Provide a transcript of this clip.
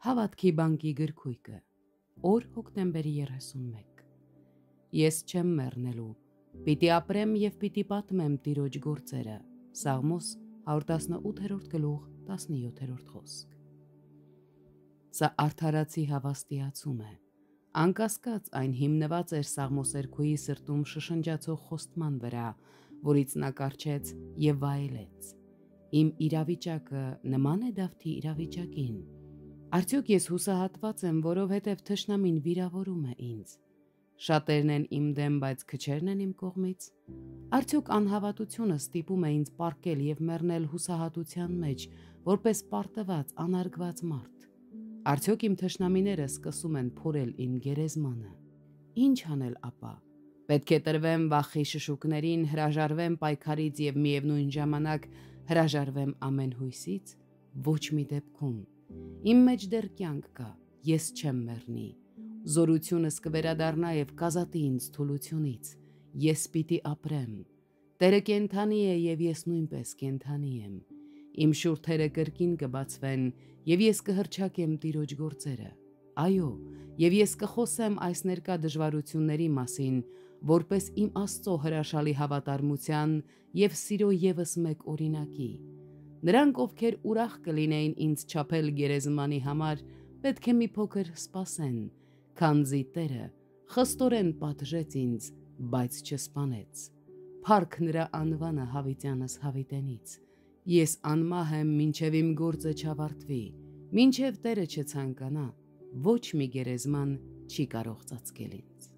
Հավատքի բանկի գրքույկը, օր հոկտեմբերի 31։ Ես չեմ մեռնելու, պիտի ապրեմ և պիտի պատմեմ Տիրոջ գործերը։ Սաղմոս 118-րդ գլուխ 17-րդ խոսք։ Սա արդարացի հավաստիացում է։ Անկասկած այն հիմնված էր Սաղմոսերքուի սրտում շշնջացող խոստման վրա, որից նա կառչեց և վայելեց. Իմ իրավիճակը նման է Դավթի իրավիճակին։ Արդյոք ես հուսահատված եմ, որովհետև թշնամին վիրավորում է ինձ։ Շատերն են իմ դեմ, բայց քչերն են իմ կողմից։ Արդյոք անհավատությունը ստիպում է ինձ պառկել և մեռնել հուսահատության մեջ, որպես պարտված, անարգված մարդ։ Արդյոք իմ թշնամիները սկսում են փորել իմ գերեզմանը։ Ինչ անել ապա։ Պետք է տրվեմ վախի շշուկներին, հրաժարվեմ պայքարից և միևնույն ժամանակ հրաժարվեմ ամեն հույսից։ Ոչ մի դեպքում։ Իմ մեջ դեռ կյանք կա, ես չեմ մեռնի։ Զորությունս կվերադառնա և կազատի ինձ թուլությունից։ Ես պիտի ապրեմ։ Տերը կենդանի է և ես նույնպես կենդանի եմ։ Իմ շուրթերը կրկին կբացվեն և ես կհռչակեմ Տիրոջ գործերը։ Այո, և ես կխոսեմ այս ներկա դժվարությունների մասին, որպես իմ Աստծո հրաշալի հավատարմության և սիրո ևս մեկ օրինակի։ Նրանք, ովքեր ուրախ կլինեին ինձ չափել գերեզմանի համար, պետք է մի փոքր սպասեն, քանզի Տերը խստորեն պատժեց ինձ, բայց չսպանեց։ Փառք նրա անվանը հավիտյանս հավիտենից։ Ես անմահ եմ, մինչև իմ գործը չավարտվի, մինչև Տերը չցանկանա, ոչ մի գերեզման չի կարող ծածկել ինձ։